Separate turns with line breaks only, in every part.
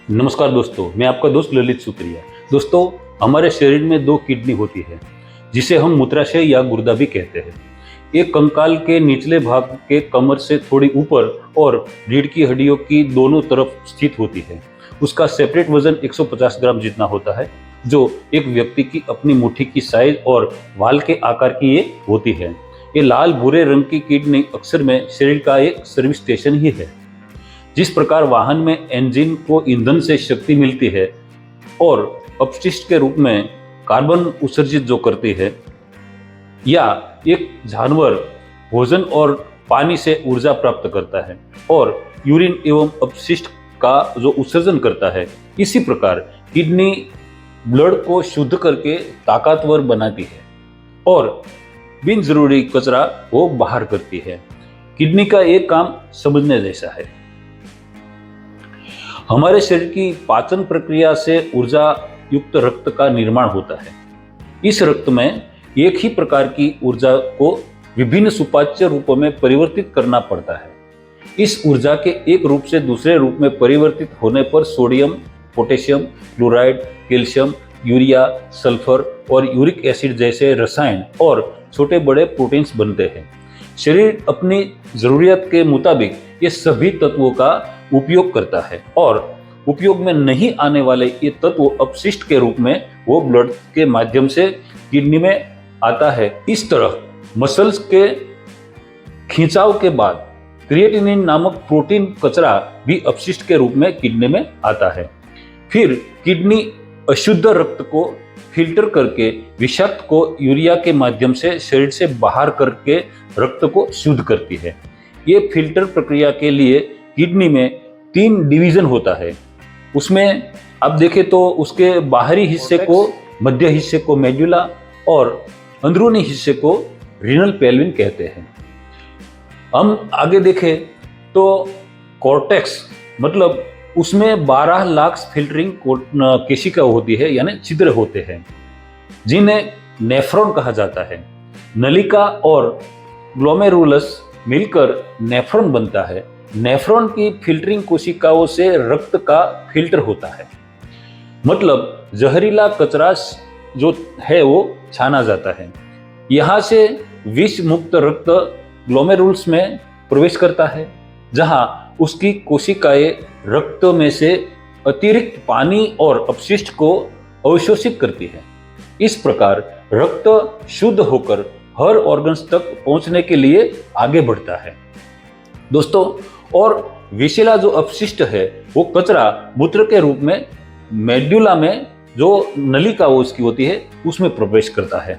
नमस्कार दोस्तों, मैं आपका दोस्त ललित सुप्रिया। दोस्तों, हमारे शरीर में दो किडनी होती है जिसे हम मूत्राशय या गुर्दा भी कहते हैं। एक कंकाल के निचले भाग के कमर से थोड़ी ऊपर और रीढ़ की हड्डियों की दोनों तरफ स्थित होती है। उसका सेपरेट वजन 150 ग्राम जितना होता है, जो एक व्यक्ति की अपनी मुट्ठी की साइज और वाल के आकार की ये होती है। ये लाल भूरे रंग की किडनी अक्सर में शरीर का एक सर्विस स्टेशन ही है। जिस प्रकार वाहन में इंजन को ईंधन से शक्ति मिलती है और अपशिष्ट के रूप में कार्बन उत्सर्जित जो करती है, या एक जानवर भोजन और पानी से ऊर्जा प्राप्त करता है और यूरिन एवं अपशिष्ट का जो उत्सर्जन करता है, इसी प्रकार किडनी ब्लड को शुद्ध करके ताकतवर बनाती है और बिन जरूरी कचरा वो बाहर करती है। किडनी का एक काम समझने जैसा है। हमारे शरीर की पाचन प्रक्रिया से ऊर्जा युक्त रक्त का निर्माण होता है। इस रक्त में एक ही प्रकार की ऊर्जा को विभिन्न सुपाच्य रूपों में परिवर्तित करना पड़ता है। इस ऊर्जा के एक रूप से दूसरे रूप में परिवर्तित होने पर sodium, potassium, chloride, calcium, urea, sulphur और यूरिक एसिड जैसे रसायन और छोटे बड़े प्रोटीन्स बनते हैं। शरीर अपनी जरूरत के मुताबिक ये सभी तत्वों का उपयोग करता है और उपयोग में नहीं आने वाले ये तत्व अपशिष्ट के रूप में वो ब्लड के माध्यम से किडनी में आता है। इस तरह मसल्स के खिंचाव के बाद क्रिएटिनिन नामक प्रोटीन कचरा भी अपशिष्ट के रूप में किडनी में आता है। फिर किडनी अशुद्ध रक्त को फिल्टर करके विषाक्त को यूरिया के माध्यम से शरीर से बाहर करके रक्त को शुद्ध करती है। ये फिल्टर प्रक्रिया के लिए किडनी में 3 डिवीजन होता है। उसमें आप देखें तो उसके बाहरी हिस्से को, मध्य हिस्से को मेडुला और अंदरूनी हिस्से को रीनल पेल्विन कहते हैं। हम आगे देखें तो कॉर्टेक्स, मतलब उसमें 12 लाख फिल्टरिंग केशिका होती है, यानी छिद्र होते हैं, जिन्हें नेफ्रॉन कहा जाता है। नलिका और ग्लोमेरुलस मिलकर नेफ्रॉन बनता है। नेफ्रॉन की फिल्टरिंग कोशिकाओं से रक्त का फिल्टर होता है, मतलब जहरीला कचरा जो है वो छाना जाता है। यहाँ से विष मुक्त रक्त ग्लोमेरुल्स में प्रवेश करता है, जहाँ उसकी कोशिकाएं रक्त में से अतिरिक्त पानी और अपशिष्ट को अवशोषित करती है। इस प्रकार रक्त शुद्ध होकर हर ऑर्गन्स तक पहुंचने के लिए आगे बढ़ता है। दोस्तों, और विषैला जो अपशिष्ट है वो कचरा मूत्र के रूप में मेडुला में जो नलिका वो उसकी होती है उसमें प्रवेश करता है।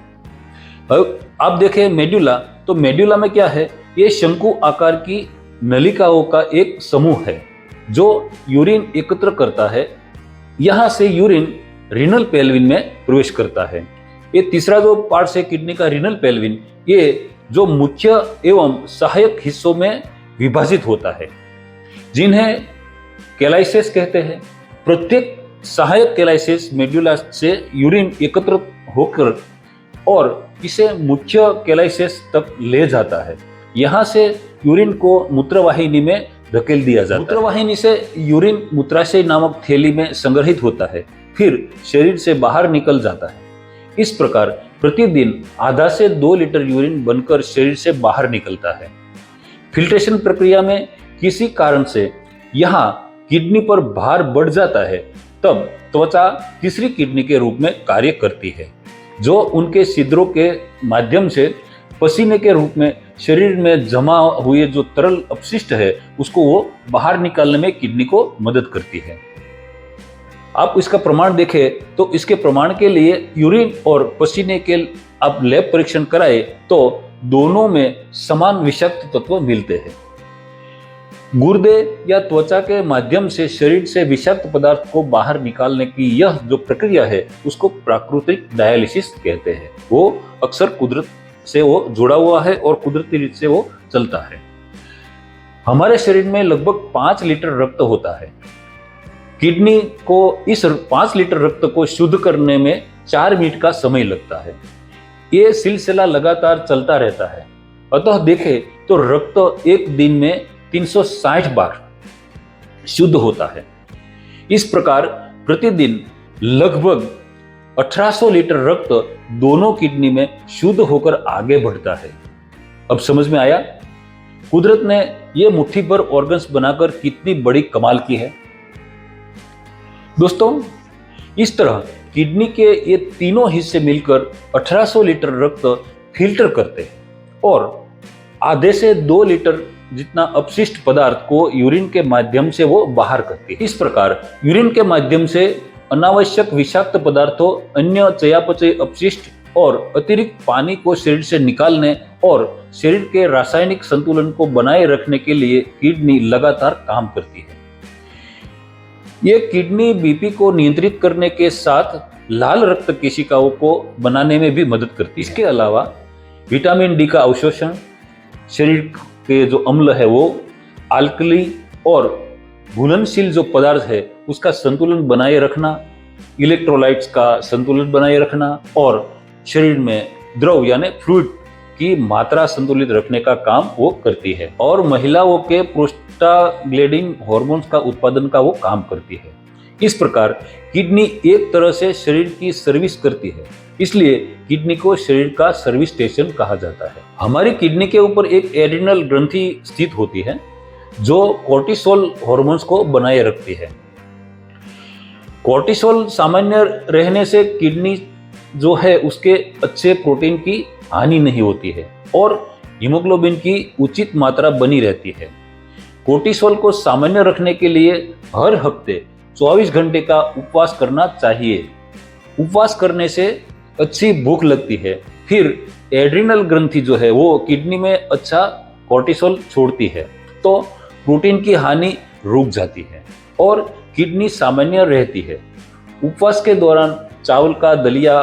आप देखें मेडुला, तो मेडुला में क्या है, ये शंकु आकार की नलिकाओं का एक समूह है जो यूरिन एकत्र करता है। यहाँ से यूरिन रीनल पेल्विन में प्रवेश करता है। ये तीसरा जो पार्ट है किडनी का, रीनल पेल्विन, ये जो मुख्य एवं सहायक हिस्सों में विभाजित होता है, जिन्हें कैलाइसिस कहते हैं। प्रत्येक सहायक कैलाइसिस मेडुला से यूरिन एकत्र होकर और इसे मुख्य कैलाइसिस तक ले जाता है। यहाँ से यूरिन को मूत्रवाहिनी में धकेल दिया जाता है। मूत्रवाहिनी से यूरिन मूत्राशय नामक थैली में संग्रहित होता है, फिर शरीर से बाहर निकल जाता है। इस प्रकार प्रतिदिन आधा से 2 लीटर यूरिन बनकर शरीर से बाहर निकलता है। फिल्ट्रेशन प्रक्रिया में किसी कारण से यहाँ किडनी पर भार बढ़ जाता है, तब त्वचा तीसरी किडनी के रूप में कार्य करती है, जो उनके छिद्रों के माध्यम से पसीने के रूप में शरीर में जमा हुए जो तरल अपशिष्ट है उसको वो बाहर निकालने में किडनी को मदद करती है। आप इसका प्रमाण देखें तो इसके प्रमाण के लिए यूरिन और पसीने के आप लैब परीक्षण कराए तो दोनों में समान विषाक्त तत्व मिलते हैं। गुर्दे या त्वचा के माध्यम से शरीर से विषाक्त पदार्थ को बाहर निकालने की यह जो प्रक्रिया है उसको प्राकृतिक डायलिसिस कहते हैं। वो अक्सर कुदरत से वो जुड़ा हुआ है और कुदरती रीत से वो चलता है। हमारे शरीर में लगभग 5 लीटर रक्त होता है। किडनी को इस 5 लीटर रक्त को शुद्ध करने में 4 मिनट का समय लगता है। ये सिलसिला लगातार चलता रहता है। अतः देखें तो रक्त एक दिन में 360 बार शुद्ध होता है। इस प्रकार प्रतिदिन लगभग 1800 लीटर रक्त दोनों किडनी में शुद्ध होकर आगे बढ़ता है। अब समझ में आया कुदरत ने यह मुट्ठी भर ऑर्गन्स बनाकर कितनी बड़ी कमाल की है। दोस्तों, इस तरह किडनी के ये तीनों हिस्से मिलकर 1800 लीटर रक्त फिल्टर करते हैं और आधे से 2 लीटर जितना अपशिष्ट पदार्थ को यूरिन के माध्यम से वो बाहर करती है। इस प्रकार यूरिन के माध्यम से अनावश्यक विषाक्त पदार्थों, अन्य चयापचय अपशिष्ट और अतिरिक्त पानी को शरीर से निकालने और शरीर के रासायनिक संतुलन को बनाए रखने के लिए किडनी लगातार काम करती है। ये किडनी बीपी को नियंत्रित करने के साथ लाल रक्त केशिकाओं को बनाने में भी मदद करती है। इसके अलावा विटामिन डी का अवशोषण, शरीर के जो अम्ल है वो अल्कली और घुलनशील जो पदार्थ है उसका संतुलन बनाए रखना, इलेक्ट्रोलाइट्स का संतुलन बनाए रखना और शरीर में द्रव यानी फ्लूइड की मात्रा संतुलित रखने का काम वो करती है और महिलाओं के प्रोस्टाग्लैंडिन हार्मोन्स का उत्पादन का वो काम करती है। इस प्रकार किडनी एक तरह से शरीर की सर्विस करती है, इसलिए किडनी को शरीर का सर्विस स्टेशन कहा जाता है। हमारी किडनी के ऊपर एक एड्रिनल ग्रंथि स्थित होती है जो कोर्टिसोल हार्मोन्स को बनाए रखती है। कोर्टिसोल सामान्य रहने से किडनी जो है उसके अच्छे प्रोटीन की हानि नहीं होती है और हीमोग्लोबिन की उचित मात्रा बनी रहती है। कोर्टिसोल को सामान्य रखने के लिए हर हफ्ते 24 घंटे का उपवास करना चाहिए। उपवास करने से अच्छी भूख लगती है, फिर एड्रिनल ग्रंथि जो है वो किडनी में अच्छा कोर्टिसोल छोड़ती है तो प्रोटीन की हानि रुक जाती है और किडनी सामान्य रहती है। उपवास के दौरान चावल का दलिया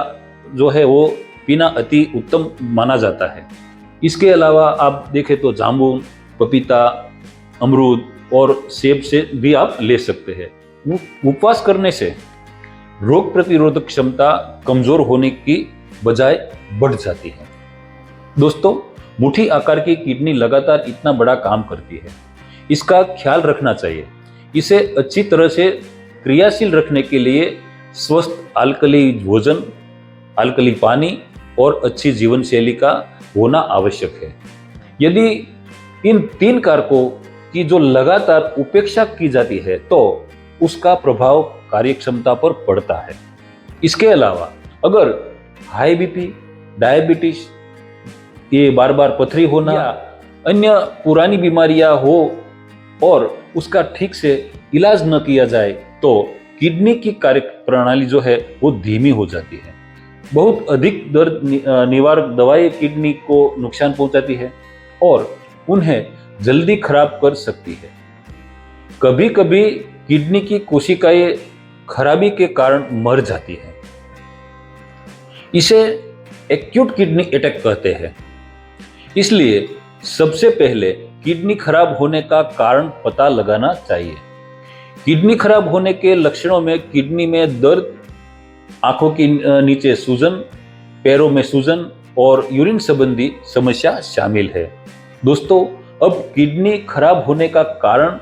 जो है वो पीना अति उत्तम माना जाता है। इसके अलावा आप देखें तो जामुन, पपीता, अमरूद और सेब से भी आप ले सकते हैं। उपवास करने से रोग प्रतिरोधक क्षमता कमजोर होने की बजाय बढ़ जाती है। दोस्तों, मुट्ठी आकार की किडनी लगातार इतना बड़ा काम करती है, इसका ख्याल रखना चाहिए। इसे अच्छी तरह से क्रियाशील रखने के लिए स्वस्थ अल्कली भोजन, अल्कली पानी और अच्छी जीवन शैली का होना आवश्यक है। यदि इन 3 कारकों की जो लगातार उपेक्षा की जाती है तो उसका प्रभाव कार्यक्षमता पर पड़ता है। इसके अलावा अगर हाई बीपी, डायबिटीज, ये बार बार पथरी होना या अन्य पुरानी बीमारियां हो और उसका ठीक से इलाज न किया जाए तो किडनी की कार्य प्रणाली जो है वो धीमी हो जाती है। बहुत अधिक दर्द निवारक दवाएं किडनी को नुकसान पहुंचाती है और उन्हें जल्दी खराब कर सकती है। कभी कभी किडनी की कोशिकाएं खराबी के कारण मर जाती है। इसे एक्यूट किडनी अटैक कहते हैं। इसलिए सबसे पहले किडनी खराब होने का कारण पता लगाना चाहिए। किडनी खराब होने के लक्षणों में किडनी में दर्द, आंखों के नीचे सूजन, पैरों में सूजन और यूरिन संबंधी समस्या शामिल है। दोस्तों, अब किडनी खराब होने का कारण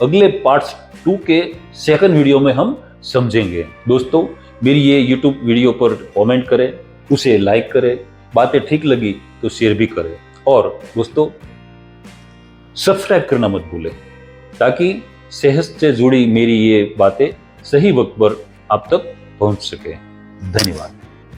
अगले पार्ट्स 2 के सेकंड वीडियो में हम समझेंगे। दोस्तों, मेरी ये यूट्यूब वीडियो पर कमेंट करें, उसे लाइक करें, बातें ठीक लगी तो शेयर भी करें और दोस्तों सब्सक्राइब करना मत भूलें ताकि सेहत से जुड़ी मेरी ये बातें सही वक्त पर आप तक पहुंच सके। धन्यवाद।